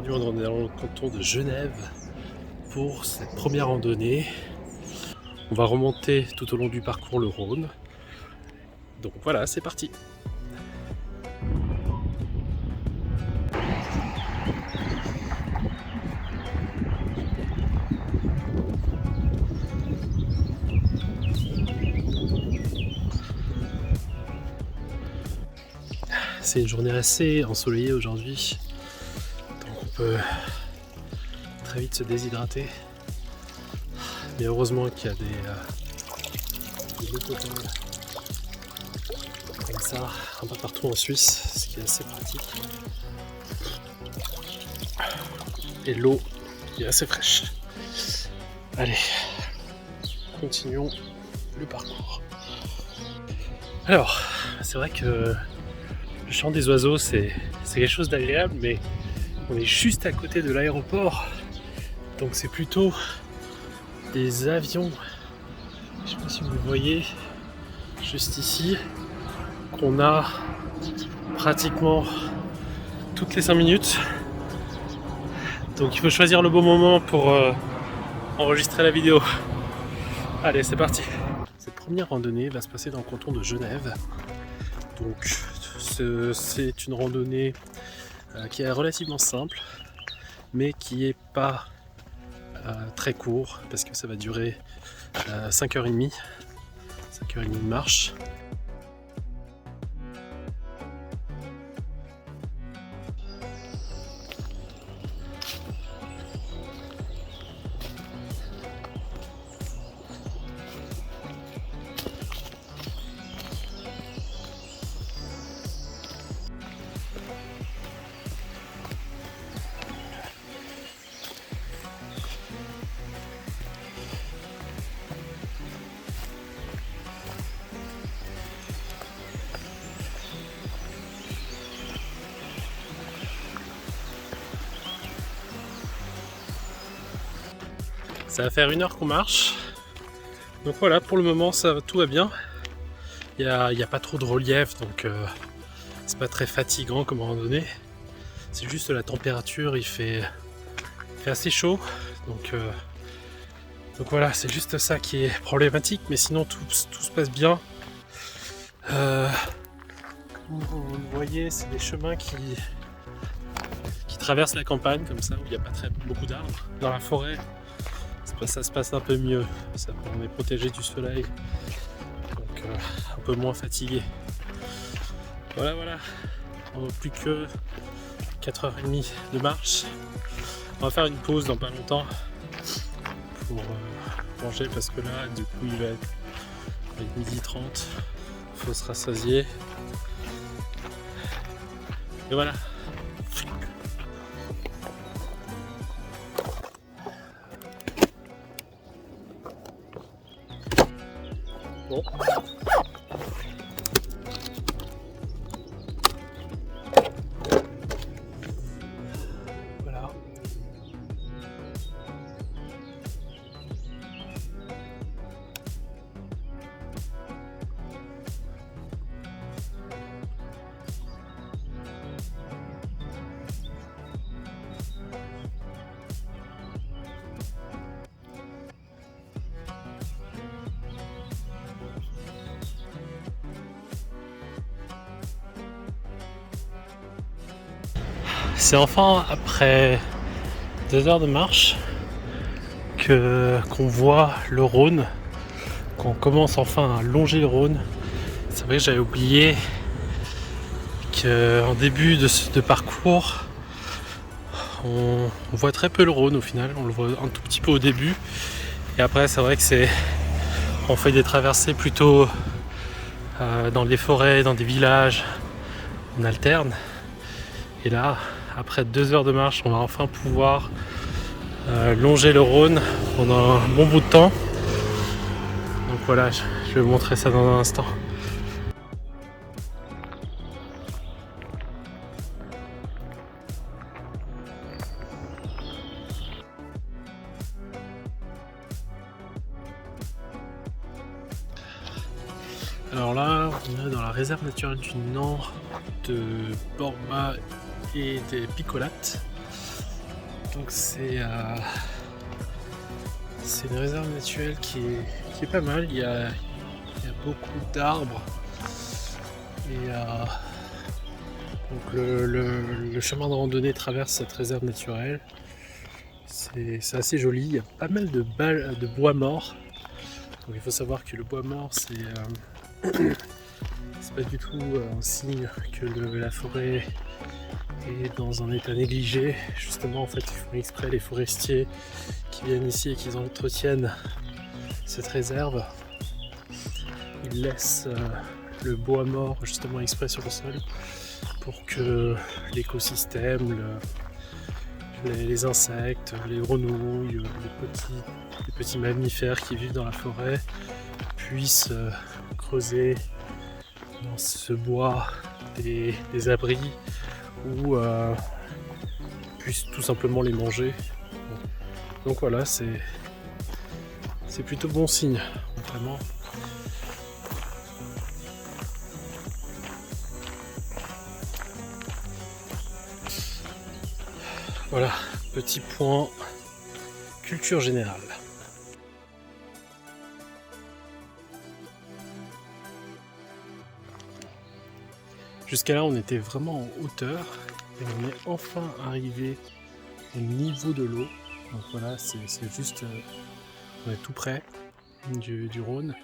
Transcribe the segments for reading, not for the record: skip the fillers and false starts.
aujourd'hui on est dans le canton de Genève pour cette première randonnée. On va remonter tout au long du parcours le Rhône. Donc voilà, c'est parti. C'est une journée assez ensoleillée aujourd'hui, donc on peut très vite se déshydrater. Mais heureusement qu'il y a des eaux potables comme ça un peu partout en Suisse, ce qui est assez pratique. Et l'eau est assez fraîche. Allez, continuons le parcours. Alors, c'est vrai que le chant des oiseaux, c'est quelque chose d'agréable, mais on est juste à côté de l'aéroport, donc c'est plutôt des avions. Je sais pas si vous le voyez, juste ici, qu'on a pratiquement toutes les 5 minutes. Donc il faut choisir le bon moment pour enregistrer la vidéo. Allez, c'est parti. Cette première randonnée va se passer dans le canton de Genève. Donc c'est une randonnée qui est relativement simple, mais qui n'est pas très court, parce que ça va durer 5h30 de marche. Ça va faire 1 heure qu'on marche. Donc voilà, pour le moment tout va bien. Il n'y a pas trop de relief, donc c'est pas très fatigant comme randonnée. C'est juste la température, il fait assez chaud. Donc voilà, c'est juste ça qui est problématique, mais sinon tout se passe bien. Comme vous le voyez, c'est des chemins qui traversent la campagne comme ça, où il n'y a pas beaucoup d'arbres. Dans la forêt, ça se passe un peu mieux. On est protégé du soleil, donc un peu moins fatigué. Voilà. On n'a plus que 4h30 de marche. On va faire une pause dans pas longtemps pour manger, parce que là, du coup, il va être 12h30. Il faut se rassasier. Et voilà. Bon. Voilà. C'est enfin après 2 heures de marche qu'on voit le Rhône, qu'on commence enfin à longer le Rhône. C'est vrai que j'avais oublié qu'en début de parcours, on voit très peu le Rhône au final. On le voit un tout petit peu au début, et après c'est vrai que on fait des traversées plutôt dans des forêts, dans des villages, on alterne. Et là, après 2 heures de marche, on va enfin pouvoir longer le Rhône pendant un bon bout de temps. Donc voilà, je vais vous montrer ça dans un instant. Alors là, on est dans la réserve naturelle du Nord de Borma et des Picolates. Donc c'est une réserve naturelle qui est pas mal. Il y a beaucoup d'arbres et donc le chemin de randonnée traverse cette réserve naturelle. C'est assez joli. Il y a pas mal de bois mort. Donc il faut savoir que le bois mort c'est pas du tout un signe que la forêt est dans un état négligé. Justement, en fait, ils font exprès, les forestiers qui viennent ici et qui entretiennent cette réserve, ils laissent le bois mort justement exprès sur le sol pour que l'écosystème, les insectes, les grenouilles, les petits mammifères qui vivent dans la forêt puissent creuser dans ce bois des abris ou puissent tout simplement les manger. Donc voilà, c'est plutôt bon signe, vraiment. Voilà, petit point culture générale. Jusqu'à là, on était vraiment en hauteur et on est enfin arrivé au niveau de l'eau. Donc voilà, c'est juste, on est tout près du Rhône.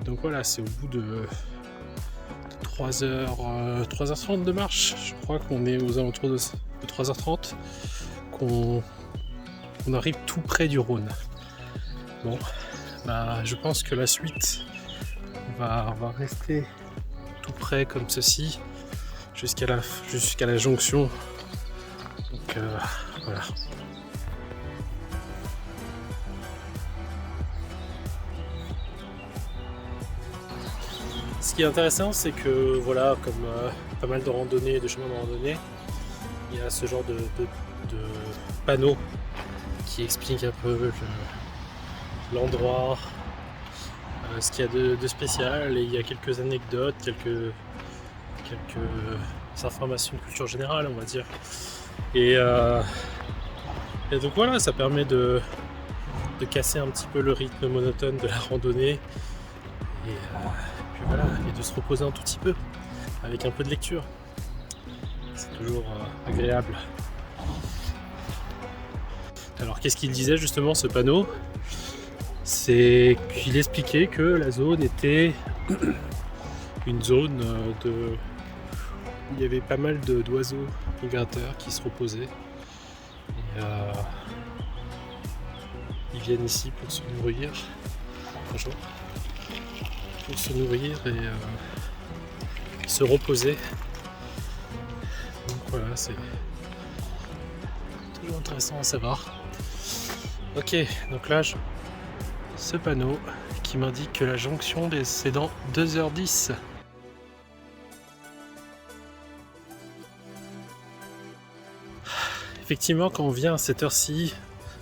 Donc voilà, c'est au bout de 3h30 de marche. Je crois qu'on est aux alentours de 3h30 qu'on arrive tout près du Rhône. Bon, bah, je pense que la suite va rester tout près comme ceci jusqu'à la jonction. Donc voilà. Ce qui est intéressant, c'est que voilà, comme pas mal de randonnées, de chemins de randonnée, il y a ce genre de panneaux qui expliquent un peu l'endroit, ce qu'il y a de spécial, et il y a quelques anecdotes, quelques informations de culture générale, on va dire. Et donc voilà, ça permet de casser un petit peu le rythme monotone de la randonnée et puis voilà, et de se reposer un tout petit peu avec un peu de lecture. C'est toujours agréable. Alors qu'est-ce qu'il disait justement, ce panneau? C'est qu'il expliquait que la zone était une zone où il y avait pas mal d'oiseaux migrateurs qui se reposaient. Et, ils viennent ici pour se nourrir. Bonjour. Pour se nourrir et se reposer. Donc voilà, c'est toujours intéressant à savoir. Ok, donc là, ce panneau qui m'indique que la jonction c'est dans 2h10. Effectivement, quand on vient à cette heure-ci,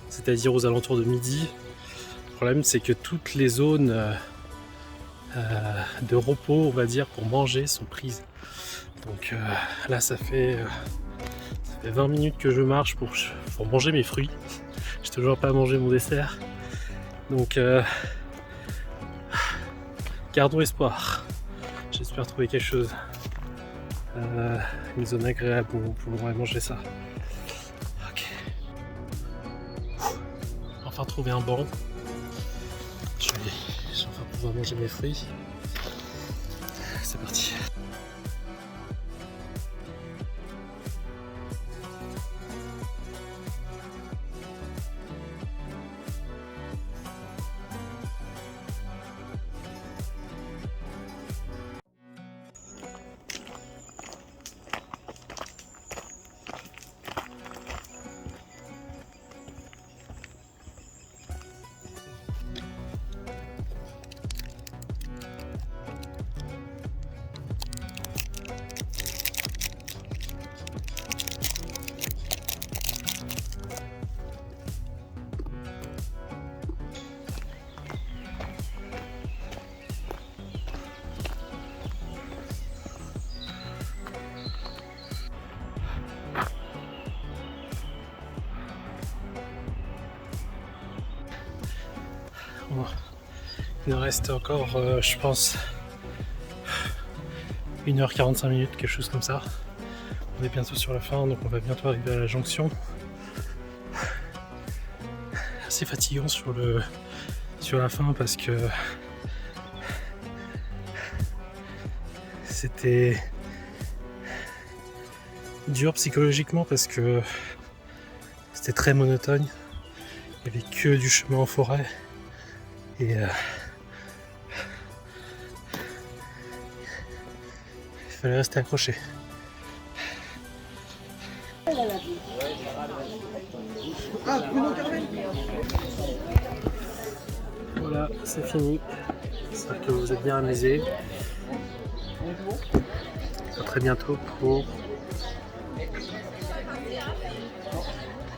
c'est-à-dire aux alentours de midi, le problème c'est que toutes les zones de repos, on va dire, pour manger sont prises. Donc là, ça fait 20 minutes que je marche pour manger mes fruits. J'ai toujours pas mangé mon dessert. Donc gardons espoir. J'espère trouver quelque chose. Une zone agréable où on pourrait manger ça. Ok. Enfin trouver un banc. Je vais enfin pouvoir manger mes fruits. C'est parti. Il nous reste encore, je pense, 1h45 minutes, quelque chose comme ça. On est bientôt sur la fin, donc on va bientôt arriver à la jonction. Assez fatigant sur la fin parce que c'était dur psychologiquement parce que c'était très monotone. Il n'y avait que du chemin en forêt et il fallait rester accroché. Voilà, c'est fini. J'espère que vous êtes bien amusés. À très bientôt pour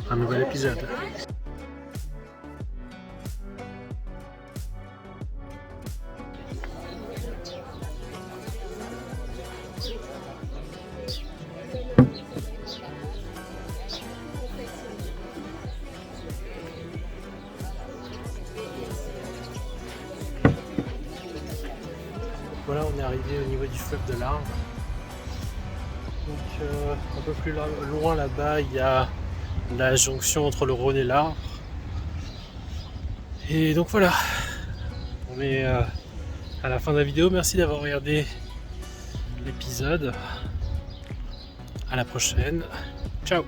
un nouvel épisode. Voilà, on est arrivé au niveau du fleuve de l'Arve. Donc un peu plus loin là-bas, il y a la jonction entre le Rhône et l'Arve. Et donc voilà, on est à la fin de la vidéo. Merci d'avoir regardé l'épisode. À la prochaine. Ciao.